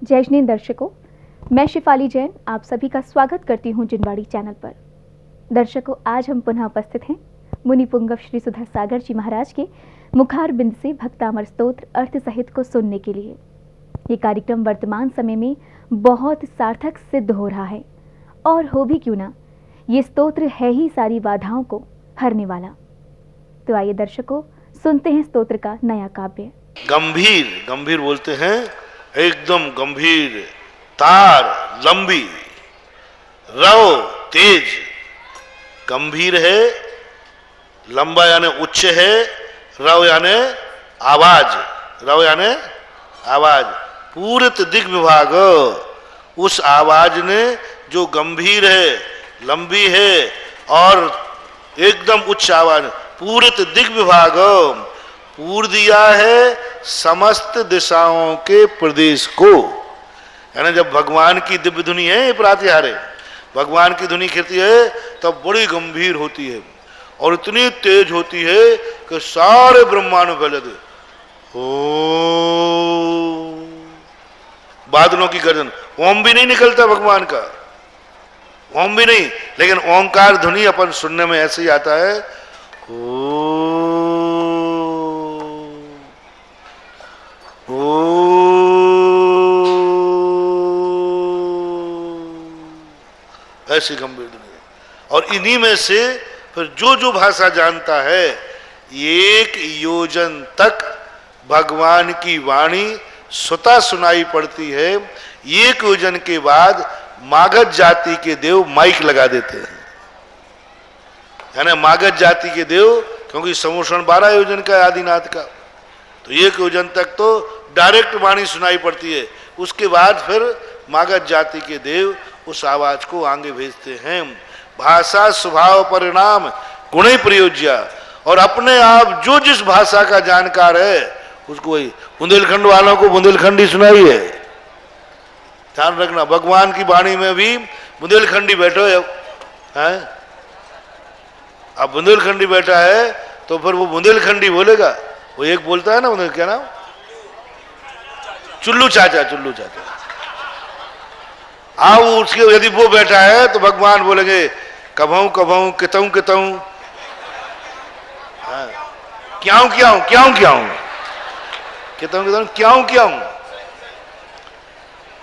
जय जिनेंद्र दर्शकों, मैं शिफाली जैन आप सभी का स्वागत करती हूं जिनवाड़ी चैनल पर। दर्शकों, आज हम पुनः उपस्थित हैं मुनि पुंगव श्री सुधा सागर जी महाराज के मुखार बिंद से भक्तामर स्तोत्र अर्थ सहित को सुनने के लिए। ये कार्यक्रम वर्तमान समय में बहुत सार्थक सिद्ध हो रहा है, और हो भी क्यों ना, ये स्तोत्र है ही सारी बाधाओं को हरने वाला। तो आइए दर्शकों, सुनते हैं स्तोत्र का नया काव्य। गंभीर, गंभीर बोलते हैं, एकदम गंभीर, तार लंबी, रव तेज, गंभीर है, लंबा यानी उच्च है, रव यानी आवाज, रव यानी आवाज, पूरित दिग विभाग, उस आवाज ने जो गंभीर है, लंबी है और एकदम उच्च आवाज, पूरित दिग विभाग, पूर दिया है समस्त दिशाओं के प्रदेश को। यानी जब भगवान की दिव्य धुनी है प्रातिहार्य, भगवान की धुनी गिरती है तब बड़ी गंभीर होती है और इतनी तेज होती है कि सारे ब्रह्मांड में फैले थे। ओ बादलों की गर्जन, ओम भी नहीं निकलता भगवान का, ओम भी नहीं, लेकिन ओंकार ध्वनि अपन सुनने में ऐसे ही आता है। ऐसी गंभीर दुनिया। और इन्हीं में से फिर जो जो भाषा जानता है, एक योजन तक भगवान की वाणी स्वतः सुनाई पड़ती है। एक योजन के बाद मागध जाति के देव माइक लगा देते हैं, यानी मागध जाति के देव, क्योंकि समोषण 12 योजन का आदिनाथ का, तो एक योजन तक तो डायरेक्ट वाणी सुनाई पड़ती है। उसके बाद फिर मागध जाति के देव उस आवाज को आगे भेजते हैं। भाषा स्वभाव परिणाम गुणे प्रयोज्या, और अपने आप जो जिस भाषा का जानकार है उसको वही। बुंदेलखंड वालों को बुंदेलखंडी सुनाई है, ध्यान रखना, भगवान की वाणी में भी बुंदेलखंडी बैठो है। अब बुंदेलखंडी बैठा है तो फिर वो बुंदेलखंडी बोलेगा। वो एक बोलता है ना, उन्हें क्या नाम, चुल्लू चाचा, चुल्लू चाचा। आओ उसके यदि वो बैठा है तो भगवान बोलेंगे कभऊ कभऊ कितऊ कितऊ, क्याऊ क्याऊ क्याऊ क्याऊ, कितऊ कितऊ क्याऊ क्याऊ।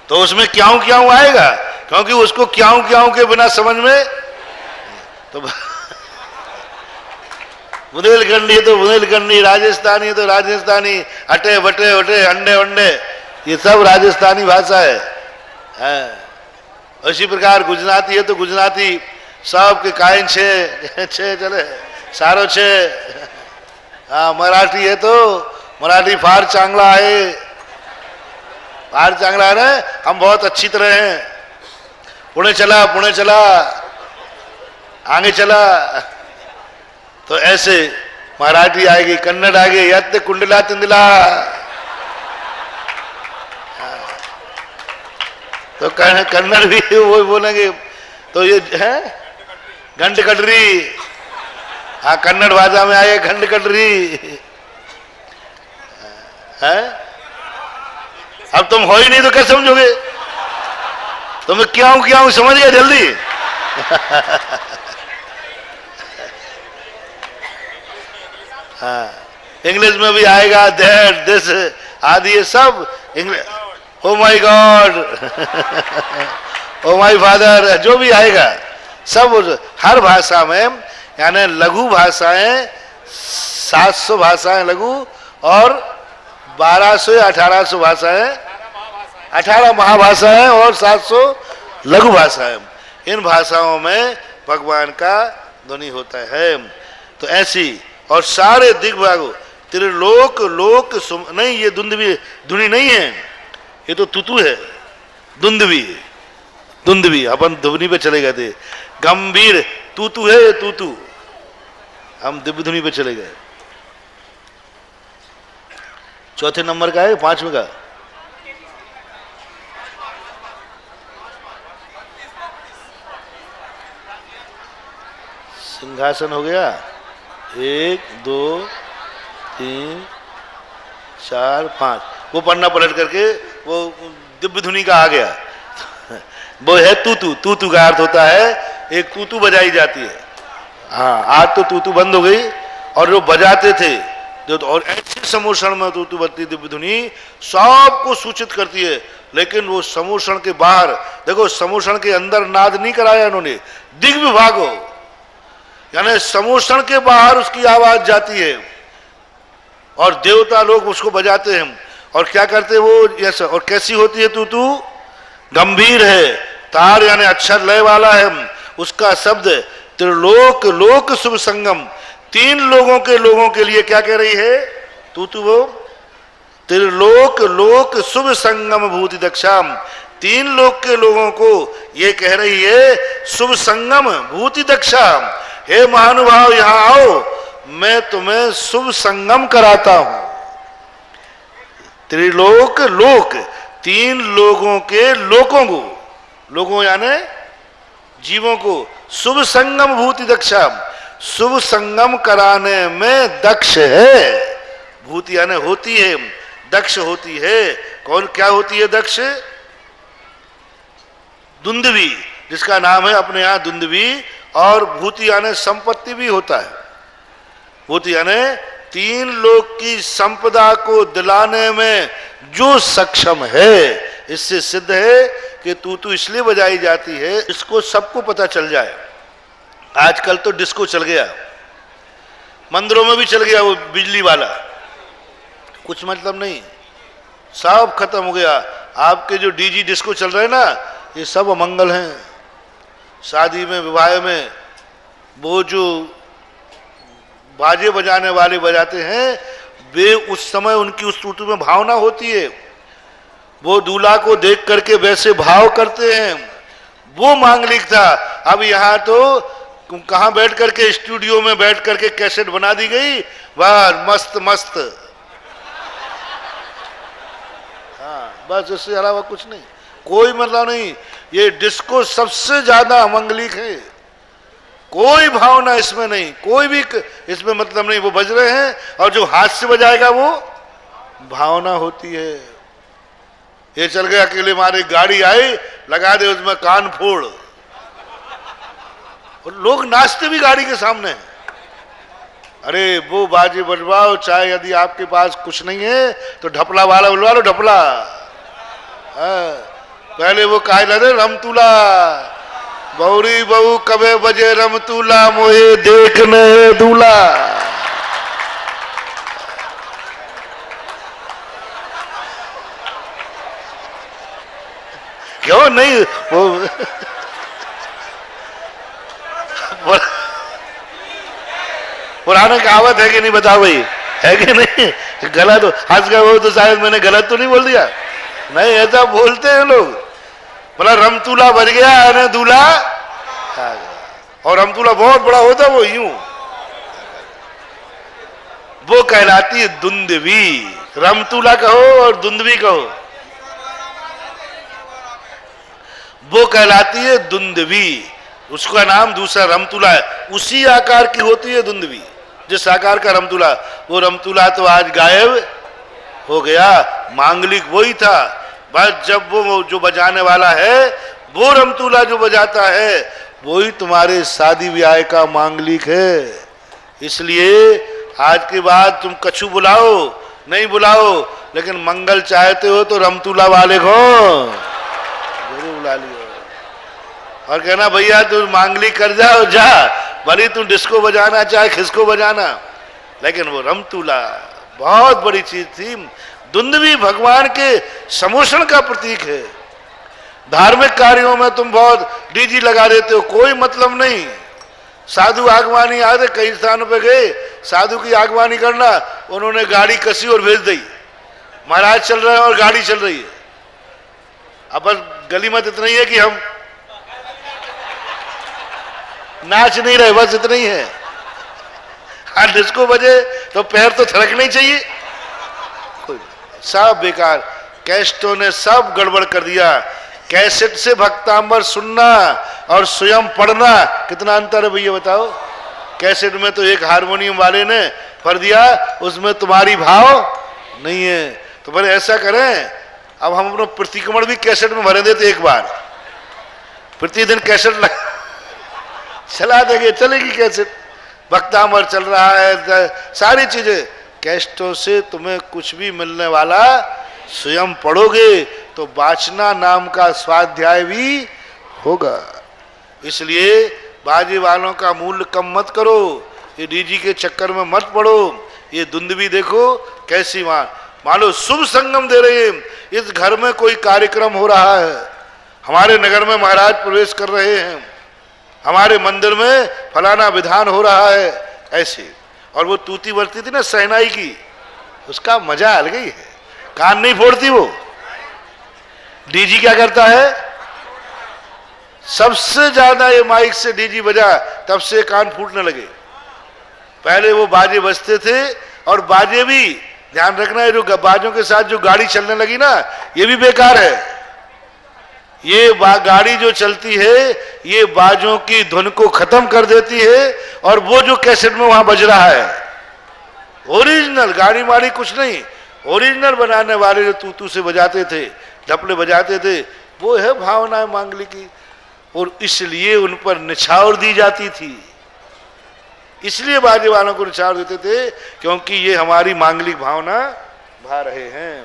तो उसमें क्याऊ क्याऊ आएगा, क्योंकि उसको क्याऊ क्याऊ के बिना समझ में तो बुंदेलखंडी तो बुंदेलखंडी, राजस्थानी तो राजस्थानी, अटे बटे वटे अंडे वंडे, ये सब राजस्थानी भाषा है। इसी प्रकार गुजराती है तो गुजराती, सब के कायन छे चले सारो छे। हाँ, मराठी है तो मराठी फार चांगला है, फार चांगला है ना, हम बहुत अच्छी तरह हैं। पुणे चला, पुणे चला, आगे चला, तो ऐसे मराठी आएगी, कन्नड़ आएगी, यत्ते कुंडला तिंदला, तो कन्नड़ भी वो बोलेंगे। तो ये है घंट कटरी, हाँ कन्नड़ भाषा में आए घंट कटरी है। अब तुम हो ही नहीं तो क्या समझोगे, तुम क्यों क्यों समझ गए जल्दी। हाँ, इंग्लिश में भी आएगा, दैट दिस आदि, ये सब English. Oh my God, oh my father, जो भी आएगा सब हर भाषा में, यानी लघु भाषाएं 700 भाषाएं लघु और 1200 या 1800 भाषाएं, 18 महाभाषाएं और 700 लघु भाषाएं। इन भाषाओं में भगवान का ध्वनि होता है। तो ऐसी, और सारे दिग्भागों, त्रिलोक लोक नहीं, ये दुंदवी धुनी नहीं है, ये तो तुतु है, दुंदवी, दुंदवी अपन ध्वनि पे चले गए थे। गंभीर तुतु है, तुतु, हम दिव्य ध्वनि पे चले गए। चौथे नंबर का है, 5वें का, सिंहासन हो गया। 1 2 3 4 5, वो पन्ना पलट करके वो दिव्य धुनी का आ गया। वो है तूतू। तूतू का अर्थ होता है एक तूतू बजाई जाती है। हाँ, आज तो तूतू बंद हो गई, और जो बजाते थे जो, और ऐसे समोषण में तूतू बजती दिव्य धुनी सबको सूचित करती है। लेकिन वो समोषण के बाहर देखो, समोषण के अंदर नाद नहीं कराया उन्होंने, दिग्विभाग हो, यानी समोषण के बाहर उसकी आवाज जाती है और देवता लोग उसको बजाते हैं। और क्या करते वो ऐसा, और कैसी होती है तूतू? गंभीर है, तार यानी अक्षर लय वाला है, उसका शब्द त्रिलोक लोक शुभ संगम, तीन लोगों के लिए क्या कह रही है तूतू? वो त्रिलोक लोक शुभ संगम भूति दक्षाम, तीन लोक के लोगों को ये कह रही है शुभ संगम भूति दक्षाम, हे महानुभाव यहां आओ, मैं तुम्हें शुभ संगम कराता हूं। त्रिलोक लोक, तीन लोगों के लोकों को, लोगों यानी जीवों को, शुभ संगम भूति दक्षाम, शुभ संगम कराने में दक्ष है। भूति यानी होती है, दक्ष होती है। कौन क्या होती है दक्ष? दुंदवी, जिसका नाम है अपने यहां दुंदवी। और भूति यानी संपत्ति भी होता है। भूति यानी तीन लोक की संपदा को दिलाने में जो सक्षम है। इससे सिद्ध है कि तूतू इसलिए बजाई जाती है इसको सबको पता चल जाए। आजकल तो डिस्को चल गया, मंदिरों में भी चल गया वो बिजली वाला, कुछ मतलब नहीं, सब खत्म हो गया। आपके जो डीजी डिस्को चल रहे हैं ना, ये सब अमंगल हैं। शादी में विवाह में वो जो बाजे बजाने वाले बजाते हैं, वे उस समय उनकी उस तूतू में भावना होती है, वो दूल्हा को देख करके वैसे भाव करते हैं, वो मांगलिक था। अब यहाँ तो कहाँ बैठ करके, स्टूडियो में बैठ करके कैसेट बना दी गई, वाह मस्त मस्त, हाँ बस, इससे अलावा कुछ नहीं, कोई मतलब नहीं। ये डिस्को सबसे ज्यादा अमंगलिक है, कोई भावना इसमें नहीं, कोई भी इसमें मतलब नहीं। वो बज रहे हैं और जो हाथ से बजाएगा वो भावना होती है। ये चल गया अकेले, हमारी गाड़ी आई, लगा दे उसमें कान फोड़, और लोग नाचते भी गाड़ी के सामने। अरे वो बाजे बजवाओ, चाहे यदि आपके पास कुछ नहीं है तो ढपला वाला बुलवा लो, ढपला। पहले वो कहा लगे रमतूला, बौरी बहू कबे बजे रमतूला, मोहे देखने दूल्हा। क्यों नहीं वो पुराना कहावत है कि नहीं, बताओ भाई, है कि नहीं? गलत हो हंस गए वो तो शायद मैंने गलत तो नहीं बोल दिया? नहीं, ऐसा बोलते हैं लोग, बोला रमतूला बज गया ने दूल्हा, और रमतूला बहुत बड़ा होता, वो यूं, वो कहलाती है दुंदवी। रमतूला कहो और दुंदवी कहो, वो कहलाती है दुंदवी। उसका नाम दूसरा रमतूला है, उसी आकार की होती है दुंदवी जिस आकार का रमतूला। वो रमतूला तो आज गायब हो गया, मांगलिक वही था। बस जब वो जो बजाने वाला है, वो रमतूला जो बजाता है, वही तुम्हारे शादी ब्याह का मांगलिक है। इसलिए आज के बाद तुम कछु बुलाओ नहीं बुलाओ, लेकिन मंगल चाहते हो तो रमतूला वाले को जरूर बुला लियो, और कहना भैया तू मांगली कर जाओ, जा, भले तू डिस्को बजाना चाहे खिसको बजाना, लेकिन वो रमतूला बहुत बड़ी चीज थी। दुंदवी भगवान के समोषण का प्रतीक है। धार्मिक कार्यों में तुम बहुत डीजी लगा देते हो, कोई मतलब नहीं। साधु आगवानी आते, कई स्थानों पे गए, साधु की आगवानी करना, उन्होंने गाड़ी कसी और भेज दी, महाराज चल रहे हैं और गाड़ी चल रही है। अब बस गली मत इतना ही है कि हम नाच नहीं रहे, बस इतना ही है। हाँ, डिस्को बजे तो पैर तो थिरकना ही चाहिए। सब बेकार, कैसेटों ने सब गड़बड़ कर दिया। कैसेट से भक्तांबर सुनना और स्वयं पढ़ना कितना अंतर है भैया बताओ। कैसेट में तो एक हारमोनियम वाले ने भर दिया, उसमें तुम्हारी भाव नहीं है। तो फिर ऐसा करें अब हम अपना प्रतिक्रमण भी कैसेट में भरे देते एक बार, प्रतिदिन कैसेट चला देंगे, चलेगी कैसेट। भक्तामर चल रहा है, सारी चीजें कैसेटों से तुम्हें कुछ भी मिलने वाला, स्वयं पढ़ोगे तो वाचना नाम का स्वाध्याय भी होगा। इसलिए बाजे वालों का मूल्य कम मत करो, ये डीजी के चक्कर में मत पड़ो। ये धुंधवी देखो कैसी मानो शुभ संगम दे रही है। इस घर में कोई कार्यक्रम हो रहा है, हमारे नगर में महाराज प्रवेश कर रहे हैं, हमारे मंदिर में फलाना विधान हो रहा है, ऐसे। और वो तूती बरती थी ना सहनाई की, उसका मजा अलग ही है, कान नहीं फोड़ती वो। डीजी क्या करता है, सबसे ज्यादा ये माइक से डीजी बजा तब से कान फूटने लगे। पहले वो बाजे बजते थे, और बाजे भी ध्यान रखना है, जो बाजों के साथ जो गाड़ी चलने लगी ना, ये भी बेकार है। ये गाड़ी जो चलती है ये बाजों की धुन को खत्म कर देती है, और वो जो कैसेट में वहां बज रहा है ओरिजिनल, गाड़ी माड़ी कुछ नहीं, ओरिजिनल बनाने वाले जो तूतू से बजाते थे, ढपले बजाते थे, वो है भावनाएं मांगलिक की। और इसलिए उन पर निछावर दी जाती थी, इसलिए बाजे वालों को निछावर देते थे, क्योंकि ये हमारी मांगलिक भावना भा रहे हैं।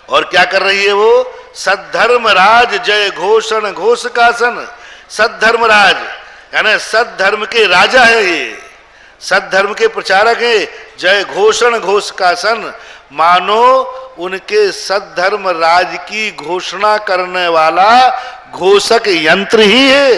और क्या कर रही है वो, सद्धर्मराज जय घोषण घोषकासन। सद्धर्मराज यानी सद्धर्म के राजा है, ये सद्धर्म के प्रचारक है। जय घोषण घोषकासन, मानो उनके सद्धर्म राज की घोषणा करने वाला घोषक यंत्र ही है।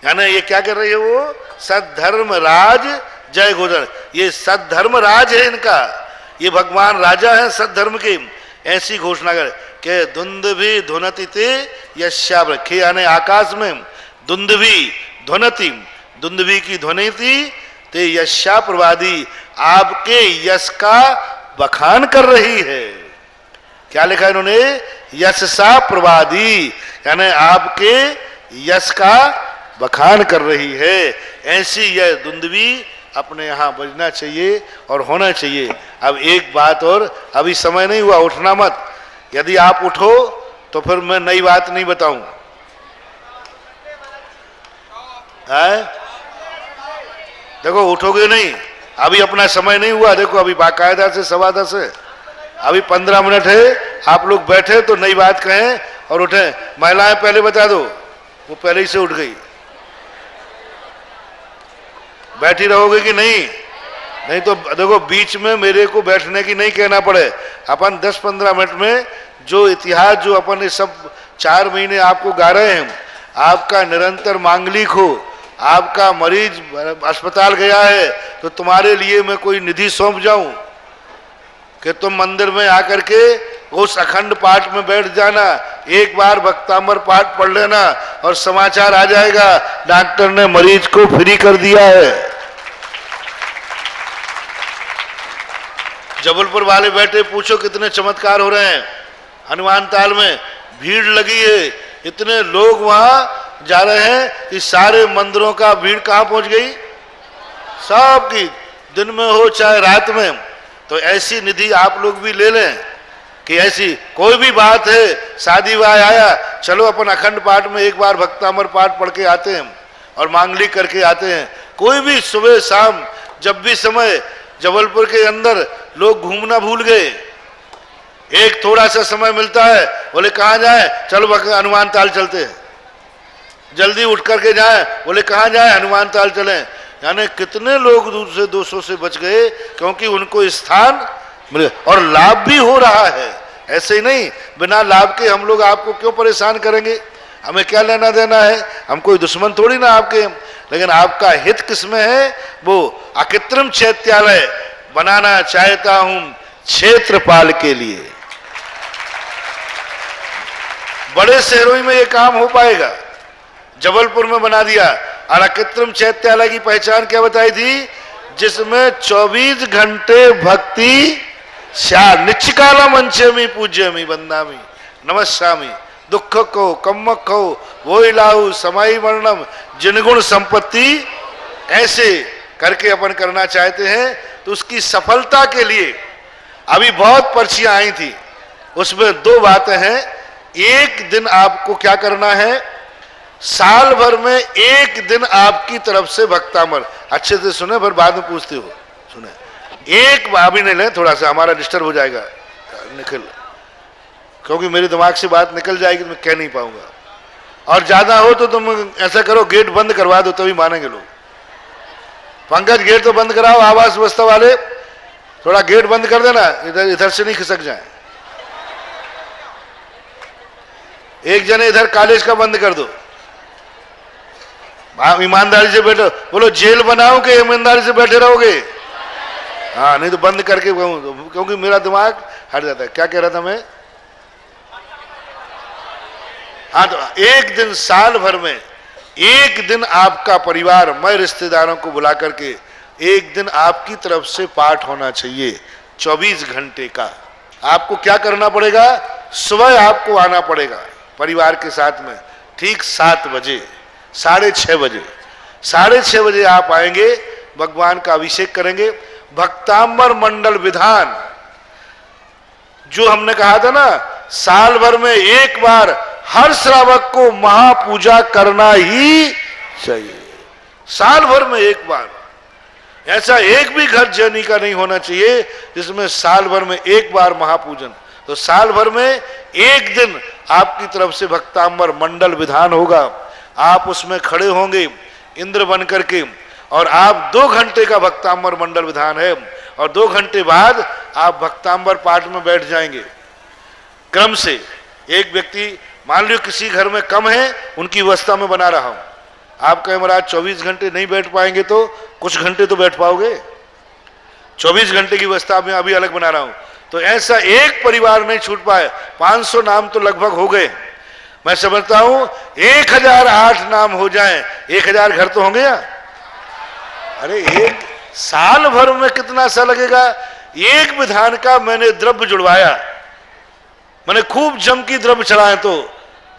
यानी ये क्या कर रही है वो, सद्धर्म राज जय घोषण। ये सद्धर्म राज है इनका, ये भगवान राजा है सद्धर्म के। ऐसी घोषणा कर के धुंधवी ध्वनति ते यश्याम रखे, यानी आकाश में धुंधवी ध्वनति, धुंधवी की ध्वनि थी, ते यश्या प्रवादी, आपके यश का बखान कर रही है। क्या लिखा इन्होंने, यश सा प्रवादी, यानी आपके यश का बखान कर रही है। ऐसी यह धुंधवी अपने यहाँ बजना चाहिए और होना चाहिए। अब एक बात और, अभी समय नहीं हुआ, उठना मत। यदि आप उठो तो फिर मैं नई बात नहीं बताऊं। देखो उठोगे नहीं, अभी अपना समय नहीं हुआ। देखो अभी बाकायदा से 10:15 है, अभी 15 मिनट है। आप लोग बैठे तो नई बात कहें और उठे। महिलाएं पहले बता दो, वो पहले ही से उठ गई। बैठी रहोगे कि नहीं? नहीं तो देखो बीच में मेरे को बैठने की नहीं कहना पड़े। अपन 10-15 मिनट में जो इतिहास जो अपन ने सब 4 महीने आपको गा रहे हैं, आपका निरंतर मांगलिक हो, आपका मरीज अस्पताल गया है तो तुम्हारे लिए मैं कोई निधि सौंप जाऊं कि तुम मंदिर में आकर के उस अखंड पाठ में बैठ जाना, एक बार भक्तामर पाठ पढ़ लेना और समाचार आ जाएगा डॉक्टर ने मरीज को फ्री कर दिया है। जबलपुर वाले बैठे, पूछो कितने चमत्कार हो रहे हैं। हनुमान ताल में भीड़ लगी है, इतने लोग वहां जा रहे हैं कि सारे मंदिरों का भीड़ कहां पहुंच गई, सबकी, दिन में हो चाहे रात में। तो ऐसी निधि आप लोग भी ले लें कि ऐसी कोई भी बात है, शादी विवाह आया, चलो अपन अखंड पाठ में एक बार भक्तामर पाठ पढ़ के आते हैं और मांगलिक करके आते हैं। कोई भी सुबह शाम जब भी समय, जबलपुर के अंदर लोग घूमना भूल गए, एक थोड़ा सा समय मिलता है, बोले कहाँ जाए, चलो हनुमान ताल चलते हैं, जल्दी उठ करके जाए, बोले कहाँ जाए, हनुमान ताल चलें। यानी कितने लोग दूर से 200 से बच गए क्योंकि उनको स्थान मिले और लाभ भी हो रहा है। ऐसे ही नहीं, बिना लाभ के हम लोग आपको क्यों परेशान करेंगे, हमें क्या लेना देना है, हम कोई दुश्मन थोड़ी ना आपके। लेकिन आपका हित किसमें है, वो अकृत्रिम चैत्यालय बनाना चाहता हूं क्षेत्रपाल के लिए। बड़े शहरों में ये काम हो पाएगा, जबलपुर में बना दिया। और अकृत्रिम चैत्यालय की पहचान क्या बताई थी, जिसमें 24 घंटे भक्ति, निच्चकाला मंचमी पूज्यमी वंदामी नमस्यामी, दुख को कम्मक को वो लाऊ समाई वर्णम जिनगुण संपत्ति, ऐसे करके अपन करना चाहते हैं। तो उसकी सफलता के लिए अभी बहुत पर्चियां आई थी, उसमें 2 बातें हैं। एक दिन आपको क्या करना है, साल भर में एक दिन आपकी तरफ से भक्तामर, अच्छे से सुने फिर बाद में पूछते हो, सुने एक अभी नहीं ले, थोड़ा सा हमारा डिस्टर्ब हो जाएगा, निकल, क्योंकि मेरे दिमाग से बात निकल जाएगी, मैं कह नहीं पाऊंगा। और ज्यादा हो तो तुम ऐसा करो, गेट बंद करवा दो तभी मानेंगे लोग। पंकज गेट तो बंद कराओ, आवास व्यवस्था वाले थोड़ा गेट बंद कर देना, इधर से नहीं खिसक जाए। एक जने इधर कॉलेज का बंद कर दो, ईमानदारी से बैठो। बोलो जेल बनाओ कि ईमानदारी से बैठे रहोगे? हाँ, नहीं तो बंद करके कहूं, क्योंकि मेरा दिमाग हट जाता है। क्या कह रहा था मैं? हाँ, तो एक दिन साल भर में एक दिन आपका परिवार, मैं रिश्तेदारों को बुला करके एक दिन आपकी तरफ से पाठ होना चाहिए 24 घंटे का। आपको क्या करना पड़ेगा, सुबह आपको आना पड़ेगा परिवार के साथ में, ठीक 7 बजे, 6:30 बजे, 6:30 बजे आप आएंगे, भगवान का अभिषेक करेंगे। भक्तांबर मंडल विधान जो हमने कहा था ना, साल भर में एक बार हर श्रावक को महापूजा करना ही चाहिए। साल भर में एक बार, ऐसा एक भी घर जैनी का नहीं होना चाहिए जिसमें साल भर में एक बार महापूजन। तो साल भर में एक दिन आपकी तरफ से भक्तांबर मंडल विधान होगा, आप उसमें खड़े होंगे इंद्र बन करके, और आप 2 घंटे का भक्तांबर मंडल विधान है, और 2 घंटे बाद आप भक्तांबर पाठ में बैठ जाएंगे क्रम से। एक व्यक्ति मान लो किसी घर में कम है, उनकी व्यवस्था में बना रहा हूं, आप कहें महाराज 24 घंटे नहीं बैठ पाएंगे, तो कुछ घंटे तो बैठ पाओगे। 24 घंटे की व्यवस्था में अभी अलग बना रहा हूं, तो ऐसा एक परिवार नहीं छूट पाए। 500 नाम तो लगभग हो गए, मैं समझता हूं 1008 नाम हो जाएं, 1000 घर तो होंगे या? अरे एक साल भर में कितना सा लगेगा? एक विधान का मैंने द्रव्य जुड़वाया, मैंने खूब जम की द्रव्य चढ़ाए, तो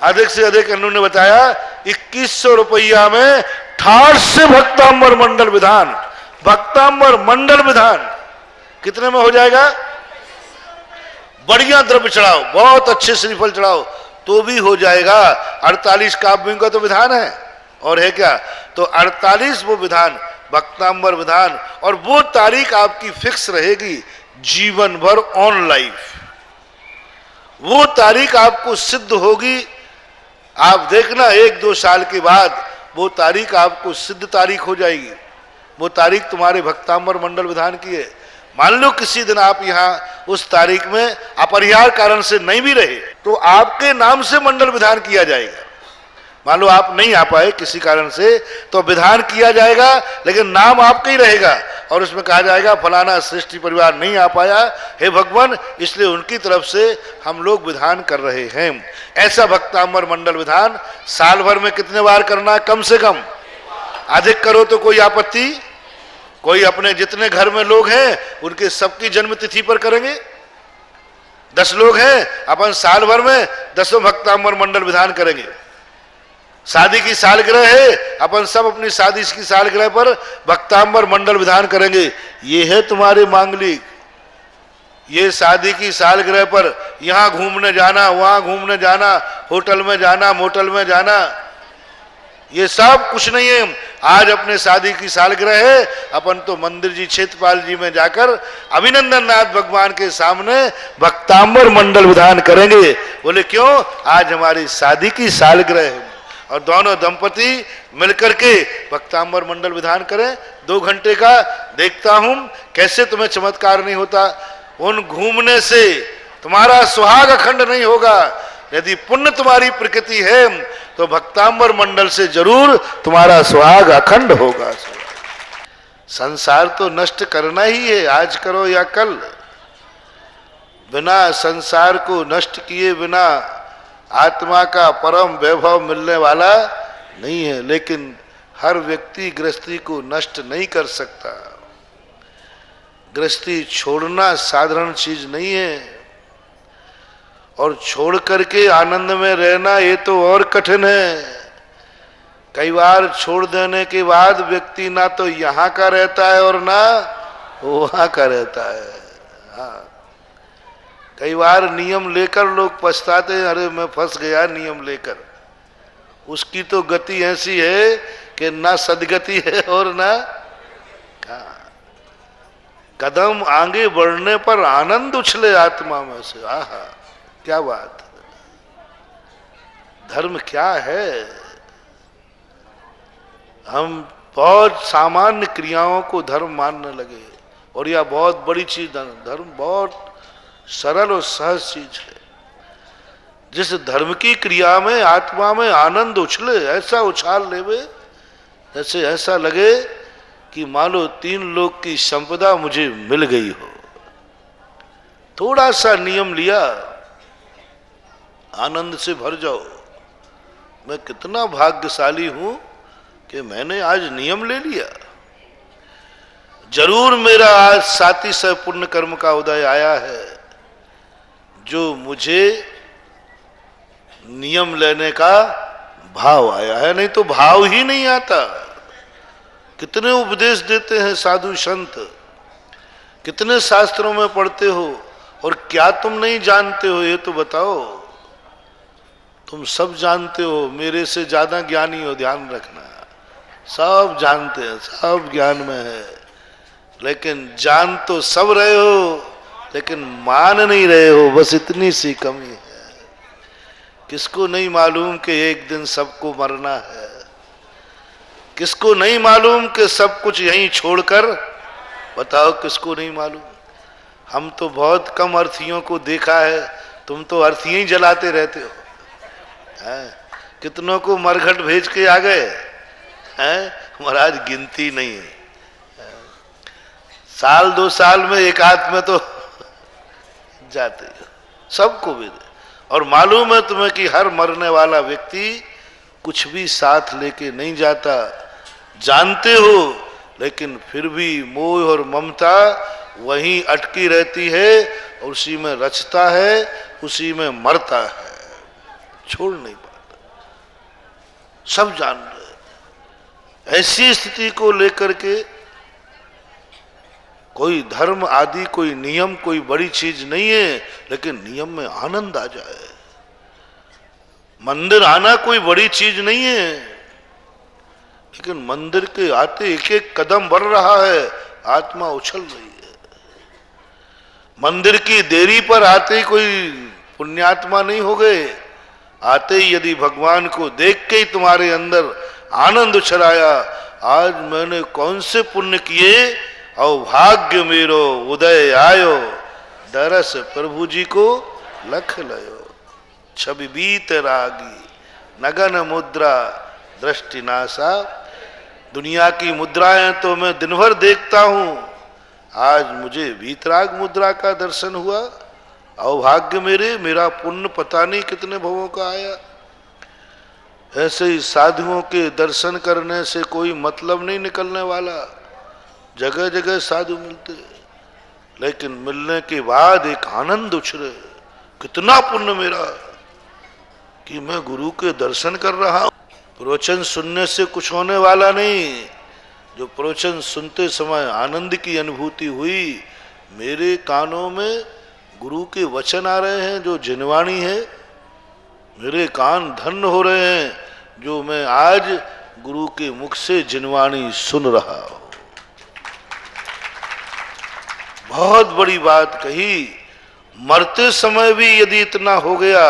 अधिक से अधिक उन्होंने बताया 2100 रुपया में ठाठ से भक्तांबर मंडल विधान, भक्तांबर मंडल विधान कितने में हो जाएगा? बढ़िया द्रव्य चढ़ाओ, बहुत अच्छे श्रीफल चढ़ाओ तो भी हो जाएगा। 48 काव्यों का तो विधान है, और है क्या? तो 48 वो विधान, भक्तांबर विधान, और वो तारीख आपकी फिक्स रहेगी जीवन भर ऑन लाइफ। वो तारीख आपको सिद्ध होगी, आप देखना 1-2 साल के बाद वो तारीख आपको सिद्ध तारीख हो जाएगी। वो तारीख तुम्हारे भक्तांबर मंडल विधान की है। मान लो किसी दिन आप यहाँ उस तारीख में अपरिहार्य कारण से नहीं भी रहे, तो आपके नाम से मंडल विधान किया जाएगा। मान लो आप नहीं आ पाए किसी कारण से, तो विधान किया जाएगा, लेकिन नाम आपका ही रहेगा, और उसमें कहा जाएगा फलाना सृष्टि परिवार नहीं आ पाया, हे भगवान इसलिए उनकी तरफ से हम लोग विधान कर रहे हैं। ऐसा भक्तांबर मंडल विधान साल भर में कितने बार करना? कम से कम। अधिक करो तो कोई आपत्ति? कोई अपने जितने घर में लोग हैं उनके सबकी जन्म तिथि पर करेंगे। 10 लोग हैं, अपन साल भर में 10 भक्तांबर मंडल विधान करेंगे। शादी की सालगिरह है, अपन सब अपनी शादी की सालगिरह पर भक्तांबर मंडल विधान करेंगे। ये है तुम्हारे मांगलिक, ये शादी की सालगिरह पर यहां घूमने जाना, वहां घूमने जाना, होटल में जाना, मोटल में जाना, ये सब कुछ नहीं है। आज अपने शादी की सालगिरह है, अपन तो मंदिर जी क्षेत्रपाल जी में जाकर अभिनंदन नाथ भगवान के सामने भक्तांबर मंडल विधान करेंगे। बोले क्यों? आज हमारी शादी की सालगिरह है, और दोनों दंपति मिलकर के भक्तांबर मंडल विधान करें 2 घंटे का। देखता हूं कैसे तुम्हें चमत्कार नहीं होता। उन घूमने से तुम्हारा सुहाग अखंड नहीं होगा। यदि पुण्य तुम्हारी प्रकृति है तो भक्तांबर मंडल से जरूर तुम्हारा सुहाग अखंड होगा। संसार तो नष्ट करना ही है, आज करो या कल। बिना संसार को नष्ट किए बिना आत्मा का परम वैभव मिलने वाला नहीं है। लेकिन हर व्यक्ति गृहस्थी को नष्ट नहीं कर सकता। गृहस्थी छोड़ना साधारण चीज नहीं है, और छोड़ करके आनंद में रहना ये तो और कठिन है। कई बार छोड़ देने के बाद व्यक्ति ना तो यहाँ का रहता है और ना वहाँ का रहता है। हाँ, कई बार नियम लेकर लोग पछताते हैं, अरे मैं फंस गया नियम लेकर। उसकी तो गति ऐसी है कि ना सदगति है और ना कदम आगे बढ़ने पर आनंद उछले आत्मा में से। आहा, क्या बात है। धर्म क्या है? हम बहुत सामान्य क्रियाओं को धर्म मानने लगे, और यह बहुत बड़ी चीज। धर्म बहुत सरल और सहज चीज है। जिस धर्म की क्रिया में आत्मा में आनंद उछले, ऐसा उछाल लेवे जैसे ऐसा लगे कि मानो 3 लोक की संपदा मुझे मिल गई हो। थोड़ा सा नियम लिया, आनंद से भर जाओ। मैं कितना भाग्यशाली हूं कि मैंने आज नियम ले लिया। जरूर मेरा आज साथी से पुण्य कर्म का उदय आया है, जो मुझे नियम लेने का भाव आया है, नहीं तो भाव ही नहीं आता। कितने उपदेश देते हैं साधु संत, कितने शास्त्रों में पढ़ते हो, और क्या तुम नहीं जानते हो ये तो बताओ। तुम सब जानते हो, मेरे से ज्यादा ज्ञानी हो, ध्यान रखना। सब जानते हैं, सब ज्ञान में है, लेकिन जान तो सब रहे हो, लेकिन मान नहीं रहे हो। बस इतनी सी कमी है। किसको नहीं मालूम कि एक दिन सबको मरना है? किसको नहीं मालूम कि सब कुछ यहीं छोड़कर? बताओ, किसको नहीं मालूम? हम तो बहुत कम अर्थियों को देखा है, तुम तो अर्थी ही जलाते रहते हो। कितनों को मरघट भेज के आ गए हैं, महाराज गिनती नहीं है। साल 2 साल में एक आध में तो जाते सबको भी। और मालूम है तुम्हें कि हर मरने वाला व्यक्ति कुछ भी साथ लेके नहीं जाता, जानते हो, लेकिन फिर भी मोह और ममता वहीं अटकी रहती है, और उसी में रचता है, उसी में मरता है, छोड़ नहीं पाता। सब जान रहे। ऐसी स्थिति को लेकर के कोई धर्म आदि, कोई नियम, कोई बड़ी चीज नहीं है, लेकिन नियम में आनंद आ जाए। मंदिर आना कोई बड़ी चीज नहीं है, लेकिन मंदिर के आते एक एक कदम बढ़ रहा है, आत्मा उछल रही है। मंदिर की देरी पर आते ही कोई पुण्यात्मा नहीं हो गए। आते ही यदि भगवान को देख के ही तुम्हारे अंदर आनंद उछल आया, आज मैंने कौन से पुण्य किए, अभाग्य मेरो उदय आयो, दरस प्रभु जी को लख लयो। छवि बीत रागी नगन मुद्रा दृष्टि नासा। दुनिया की मुद्राएं तो मैं दिन भर देखता हूं, आज मुझे वीतराग मुद्रा का दर्शन हुआ। अभाग्य मेरे, मेरा पुण्य पता नहीं कितने भवों का आया। ऐसे ही साधुओं के दर्शन करने से कोई मतलब नहीं निकलने वाला। जगह जगह साधु मिलते, लेकिन मिलने के बाद एक आनंद उछले, कितना पुण्य मेरा कि मैं गुरु के दर्शन कर रहा हूं। प्रवचन सुनने से कुछ होने वाला नहीं। जो प्रवचन सुनते समय आनंद की अनुभूति हुई, मेरे कानों में गुरु के वचन आ रहे हैं जो जिनवाणी है, मेरे कान धन्य हो रहे हैं जो मैं आज गुरु के मुख से जिनवाणी सुन रहा हूं। बहुत बड़ी बात कही। मरते समय भी यदि इतना हो गया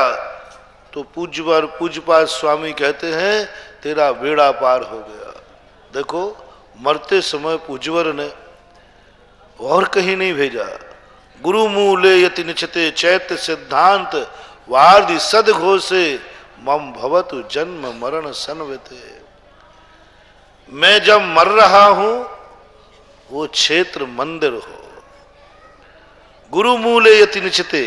तो पूज्यपाद स्वामी कहते हैं तेरा बेड़ा पार हो गया। देखो, मरते समय पूज्यवर ने और कहीं नहीं भेजा। गुरु मूले यति निचते चैत्य सिद्धांत वार्धि सदघोषे मम भवतु जन्म मरण सन्विते। मैं जब मर रहा हूं वो क्षेत्र मंदिर हो। गुरु मूले यति निचते,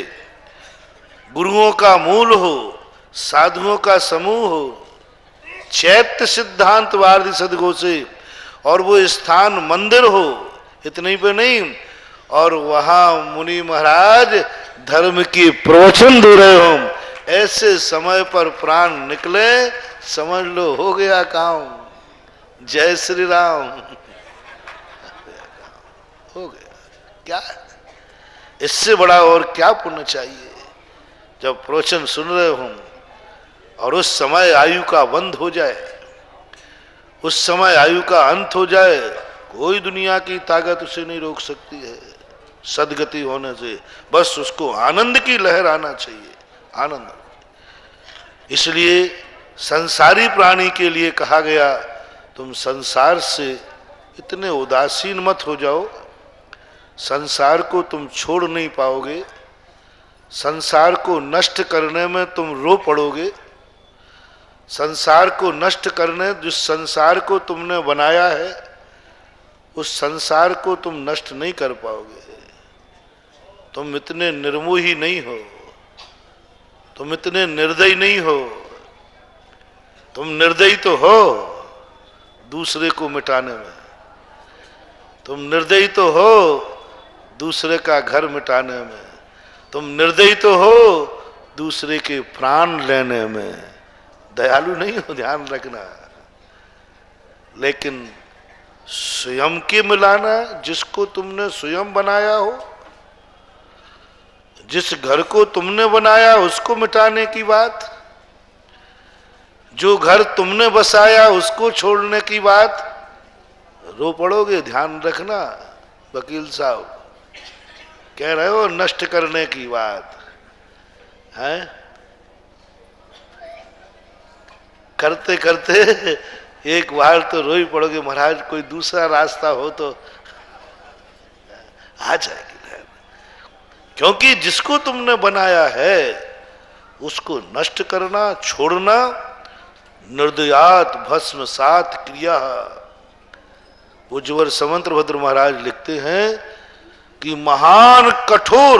गुरुओं का मूल हो, साधुओं का समूह हो, चैत्य सिद्धांत वार्धि सदघोषे, और वो स्थान मंदिर हो। इतने पे नहीं, और वहां मुनि महाराज धर्म की प्रवचन दे रहे हो। ऐसे समय पर प्राण निकले, समझ लो हो गया काम। जय श्री राम। हो गया। क्या इससे बड़ा और क्या पुण्य चाहिए। जब प्रवचन सुन रहे हो और उस समय आयु का बंध हो जाए, उस समय आयु का अंत हो जाए, कोई दुनिया की ताकत उसे नहीं रोक सकती है सदगति होने से। बस उसको आनंद की लहर आना चाहिए, आनंद। इसलिए संसारी प्राणी के लिए कहा गया, तुम संसार से इतने उदासीन मत हो जाओ। संसार को तुम छोड़ नहीं पाओगे, संसार को नष्ट करने में तुम रो पड़ोगे। संसार को नष्ट करने, जिस संसार को तुमने बनाया है उस संसार को तुम नष्ट नहीं कर पाओगे। तुम इतने निर्मोही नहीं हो, तुम इतने निर्दयी नहीं हो। तुम निर्दयी तो हो दूसरे को मिटाने में, तुम निर्दयी तो हो दूसरे का घर मिटाने में, तुम निर्दयी तो हो दूसरे के प्राण लेने में। दयालु नहीं हो, ध्यान रखना। लेकिन स्वयं के मिलाना, जिसको तुमने स्वयं बनाया हो, जिस घर को तुमने बनाया उसको मिटाने की बात, जो घर तुमने बसाया उसको छोड़ने की बात, रो पड़ोगे। ध्यान रखना। वकील साहब कह रहे हो नष्ट करने की बात है, करते करते एक बार तो रो ही पड़ोगे, महाराज कोई दूसरा रास्ता हो तो आ जाएगी। क्योंकि जिसको तुमने बनाया है उसको नष्ट करना, छोड़ना, निर्दयात भस्मसात क्रिया। पूज्यवर समंतभद्र महाराज लिखते हैं कि महान कठोर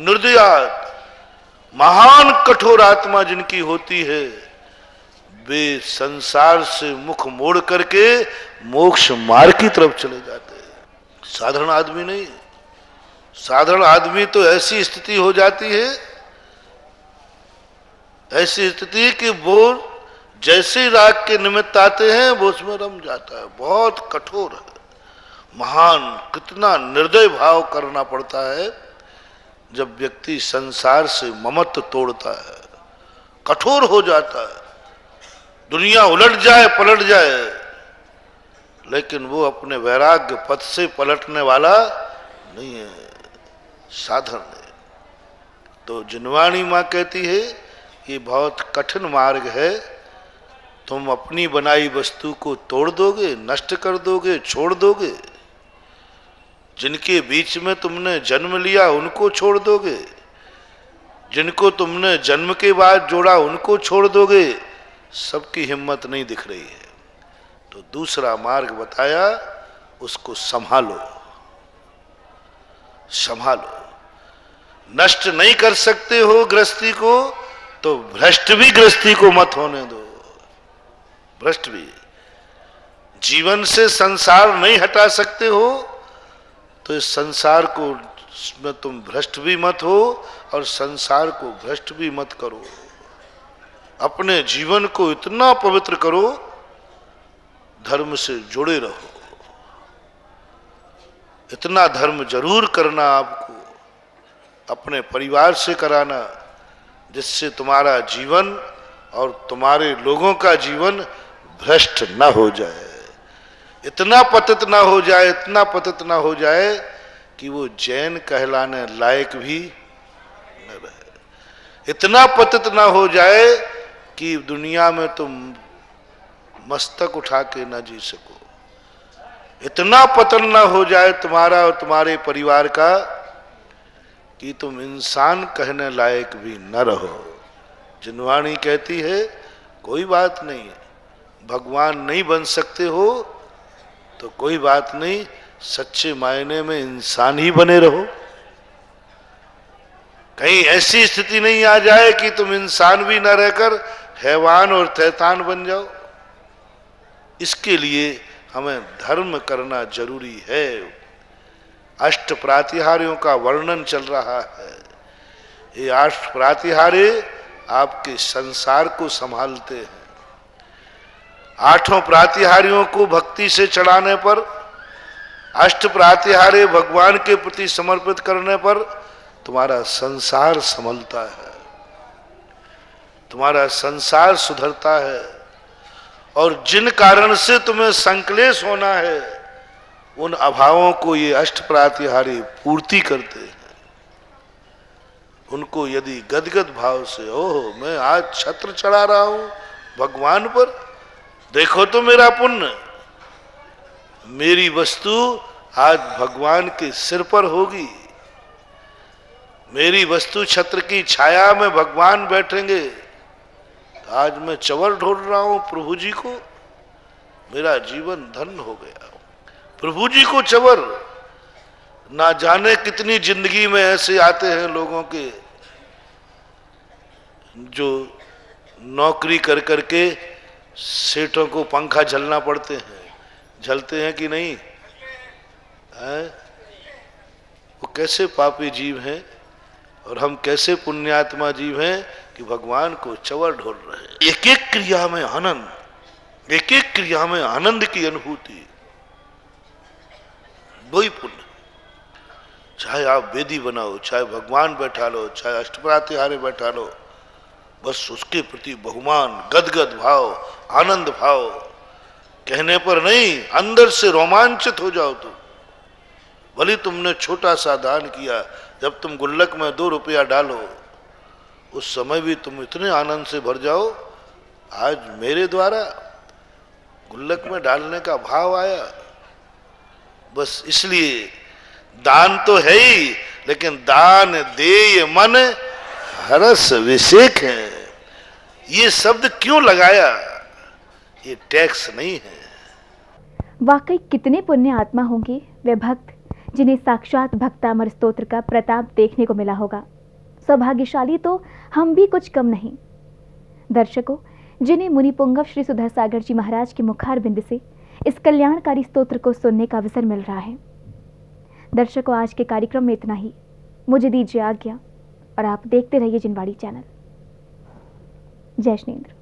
निर्दयात, महान कठोर आत्मा जिनकी होती है वे संसार से मुख मोड़ करके मोक्ष मार्ग की तरफ चले जाते हैं। साधारण आदमी नहीं। साधारण आदमी तो ऐसी स्थिति हो जाती है, ऐसी स्थिति कि वो जैसे राग के निमित्त आते हैं वो उसमें रम जाता है। बहुत कठोर है, महान। कितना निर्दय भाव करना पड़ता है जब व्यक्ति संसार से ममत्व तोड़ता है, कठोर हो जाता है। दुनिया उलट जाए पलट जाए, लेकिन वो अपने वैराग्य पथ से पलटने वाला नहीं है, साधन है। तो जिनवाणी माँ कहती है ये बहुत कठिन मार्ग है। तुम अपनी बनाई वस्तु को तोड़ दोगे, नष्ट कर दोगे, छोड़ दोगे। जिनके बीच में तुमने जन्म लिया उनको छोड़ दोगे, जिनको तुमने जन्म के बाद जोड़ा उनको छोड़ दोगे। सबकी हिम्मत नहीं दिख रही है। तो दूसरा मार्ग बताया, उसको संभालो, संभालो। नष्ट नहीं कर सकते हो गृहस्थी को तो भ्रष्ट भी गृहस्थी को मत होने दो। भ्रष्ट भी जीवन से संसार नहीं हटा सकते हो तो इस संसार को में तुम भ्रष्ट भी मत हो और संसार को भ्रष्ट भी मत करो। अपने जीवन को इतना पवित्र करो, धर्म से जुड़े रहो। इतना धर्म जरूर करना आपको, अपने परिवार से कराना, जिससे तुम्हारा जीवन और तुम्हारे लोगों का जीवन भ्रष्ट न हो जाए, इतना पतित ना हो जाए, इतना पतित ना हो जाए कि वो जैन कहलाने लायक भी न रहे। इतना पतित ना हो जाए कि दुनिया में तुम मस्तक उठा के न जी सको। इतना पतन ना हो जाए तुम्हारा और तुम्हारे परिवार का कि तुम इंसान कहने लायक भी न रहो। जिनवाणी कहती है कोई बात नहीं, भगवान नहीं बन सकते हो तो कोई बात नहीं, सच्चे मायने में इंसान ही बने रहो। कहीं ऐसी स्थिति नहीं आ जाए कि तुम इंसान भी न रहकर हैवान और तैतान बन जाओ। इसके लिए हमें धर्म करना जरूरी है। अष्ट प्रातिहार्यों का वर्णन चल रहा है। ये अष्ट प्रातिहार्य आपके संसार को संभालते हैं। आठों प्रातिहार्यों को भक्ति से चढ़ाने पर, अष्ट प्रातिहार्य भगवान के प्रति समर्पित करने पर तुम्हारा संसार संभलता है, तुम्हारा संसार सुधरता है, और जिन कारण से तुम्हें संक्लेश होना है उन अभावों को ये अष्ट प्रातिहारी पूर्ति करते हैं। उनको यदि गदगद भाव से, ओह मैं आज छत्र चढ़ा रहा हूं भगवान पर, देखो तो मेरा पुण्य, मेरी वस्तु आज भगवान के सिर पर होगी, मेरी वस्तु छत्र की छाया में भगवान बैठेंगे, आज मैं चवर ढूंढ रहा हूं प्रभु जी को, मेरा जीवन धन्य हो गया। प्रभु जी को चवर, ना जाने कितनी जिंदगी में ऐसे आते हैं लोगों के जो नौकरी कर करके सेठों को पंखा झलना पड़ते हैं, झलते हैं कि नहीं है? वो कैसे पापी जीव हैं और हम कैसे पुण्यात्मा जीव हैं कि भगवान को चवर ढूंढ रहे हैं। एक एक क्रिया में आनंद, एक एक क्रिया में आनंद की अनुभूति, वही पुण्य। चाहे आप वेदी बनाओ, चाहे भगवान बैठा लो, चाहे अष्टप्रातिहारे बैठा लो, बस उसके प्रति बहुमान, गदगद भाव, आनंद भाव, कहने पर नहीं, अंदर से रोमांचित हो जाओ। तुम भले तुमने छोटा सा दान किया, जब तुम गुल्लक में 2 रुपया डालो उस समय भी तुम इतने आनंद से भर जाओ, आज मेरे द्वारा गुल्लक में डालने का भाव आया। बस इसलिए दान तो है ही, लेकिन दान देय मन हरस विषेक है। ये शब्द क्यों लगाया? ये टैक्स नहीं है। वाकई कितने पुण्य आत्मा होंगे वे भक्त जिन्हें साक्षात भक्तामर स्तोत्र का प्रताप देखने को मिला होगा। सौभाग्यशाली तो हम भी कुछ कम नहीं। दर्शकों, जिन्हें मुनि पुंगव श्री सुधा सागर जी महाराज के मुखार बिंद से इस कल्याणकारी स्तोत्र को सुनने का अवसर मिल रहा है। दर्शकों, आज के कार्यक्रम में इतना ही। मुझे दीजिए आज्ञा और आप देखते रहिए जिनवाड़ी चैनल। जय श्रीन्द्र।